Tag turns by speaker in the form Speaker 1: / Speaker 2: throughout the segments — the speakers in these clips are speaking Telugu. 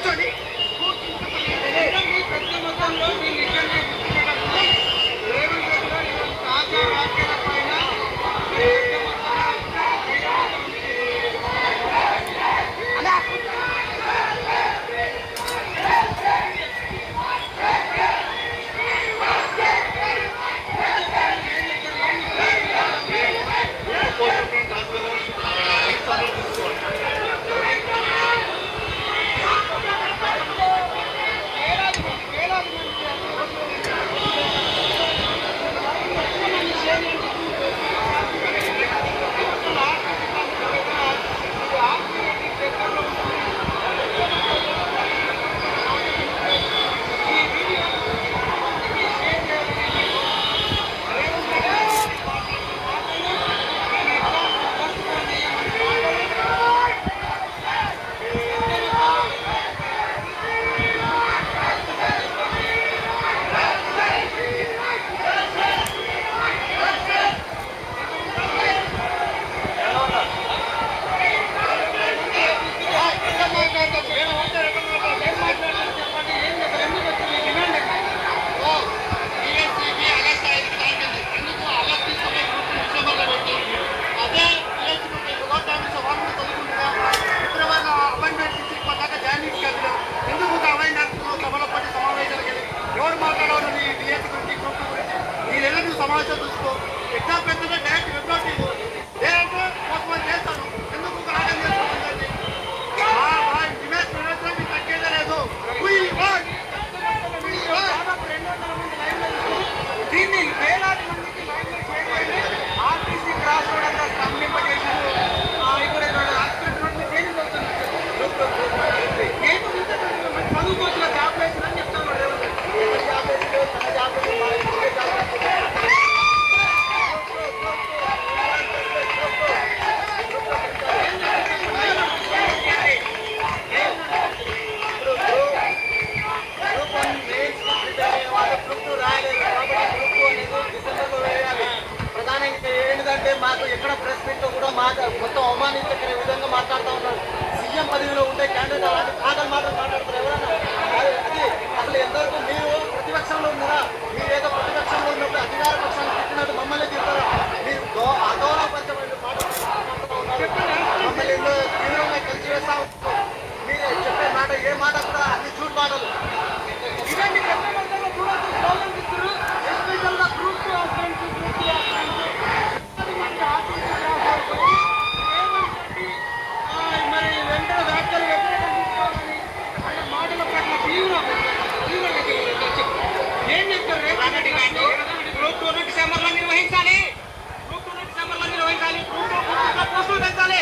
Speaker 1: కూర్చోండి. పెద్ద మొత్తంలో వీళ్ళు ఇక్కడికి తాజా వ్యాఖ్యల పైన సమావేశం చూసుకో ఎగ్జామ్ పెద్దగా డైరెక్ట్ వెబ్సైట్ లేదంటే కొంతమంది చేస్తాను ఎందుకు ఆటం చేసుకోండి ఇమేజ్ ప్రదర్శన మీకు తగ్గేదే లేదు. దీన్ని వేలాది మందికి ఆర్టీసీ క్రాస్ రోడ్ అంతా స్తంభింపజేశారు. ఇక్కడ చదువుకోవచ్చిన జాబ్ వేసిందని చెప్తాను. జాబ్ వేసి తన జాబ్ ఏంటంటే మాకు ఎక్కడ ప్రెస్ మీట్ లో కూడా మొత్తం అవమానించే విధంగా మాట్లాడుతూ ఉన్నారు. సీఎం పదవిలో ఉండే క్యాండిడేట్ అలాంటి మాట్లాడతారు ఎవరన్నా? అది అసలు ఎంతవరకు మీరు ప్రతిపక్షంలో ఉన్నారా? మీరు ఏదో ప్రతిపక్షంలో ఉన్నప్పుడు అధికార పక్షాన్ని తిట్టినట్టు మమ్మల్ని తింటారా? మీరు అగౌరవపరచబడి మాట్లాడుతూ ఉన్నారు. మమ్మల్ని తీవ్రంగా కలిసి వేస్తా ఉంటారు. మీరు చెప్పే మాట ఏ మాట కూడా అన్ని చూడు మాటలు. ఇదండి మరి వెంటనే వ్యాఖ్యలు మాటల పట్ల ఏం చెప్తారు? రేవంత్ రెడ్డి గారు గ్రూప్ 2 డిసెంబర్లో నిర్వహించాలి. గ్రూప్ 2 డిసెంబర్లో నిర్వహించాలి. గ్రూప్ 2 పోస్టులు పెంచాలి.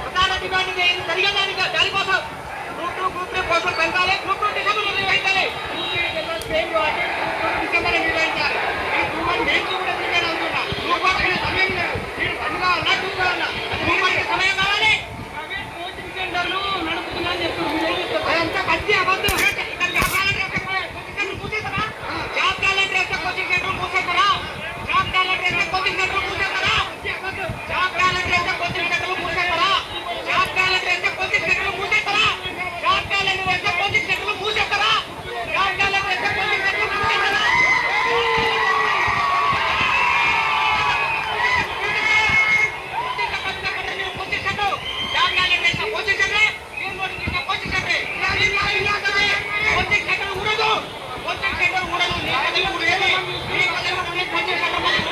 Speaker 1: ప్రధాన డిమాండ్ జరిగేదానికి దానికోసం గ్రూప్ 3 పోస్టులు పెంచాలి. గ్రూప్ 2 డిసెంబర్లో నిర్వహించాలి. గ్రూప్ 3 డిసెంబర్లో నిర్వహించాలి. ఈ గ్రూప్ 1 నేను కూడా ప్రిపేర్ అవుతున్నా. గ్రూప్ 1 సమయం లేదు. నేను పనిగా ఉన్నా గ్రూప్ 1 సమయం కావాలి. ప్రైవేట్ కోచింగ్ సెంటర్లు నడుపుతున్నా అని చెప్తున్నారు. అదంతా పచ్చి అబద్ధం. జాబ్ క్యాలెండర్ వేస్తే కోచింగ్ సెంటర్ మూసేస్తారా? జాబ్ క్యాలెండర్ వేస్తే కోచింగ్ సెంటర్ మూసేస్తారా? జాబ్ క్యాలెండర్ వేస్తే కోచింగ్ సెంటర్ మూసేస్తారా? జాబ్ క్యాలెండర్ వేస్తే కోచింగ్ సెంటర్ మూసేస్తారా? జాబ్ క్యాలెండర్ వేస్తే కోచింగ్ సెంటర్ మూసేస్తారా? జాబ్ క్యాలెండర్ వేస్తే కోచింగ్ సెంటర్ మూసేస్తారా?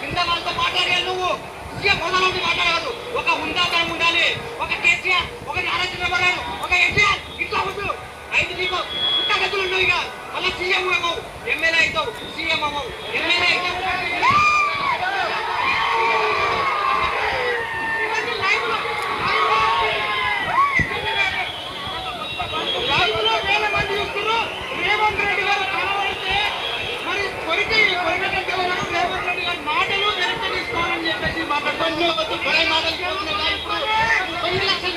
Speaker 1: కింద వాళ్ళతో మాట్లాడేది నువ్వు సీఎం హోదాలో మాట్లాడదు. ఒక హుందాతనం ఉండాలి. ఒక కేసీఆర్, ఒక నారా చంద్రబాబు, ఒక ఎన్టీఆర్ ఇట్లా ఉండు. అయితే నీకు పుట్టగతులు ఉండవు. ఇక మళ్ళీ సీఎం అవ్వవు, ఎమ్మెల్యే అవుతావు. సీఎం అవ్వవు, ఎమ్మెల్యే అవుతావు. వేల మంది చూస్తున్నారు. రేవంత్ రెడ్డి గారు కనబడితే మరి రేవంత్ రెడ్డి గారి మాటలు వెనక్కి తీసుకోవాలని చెప్పేసి మాట్లాడుతున్నారు. 10 లక్షల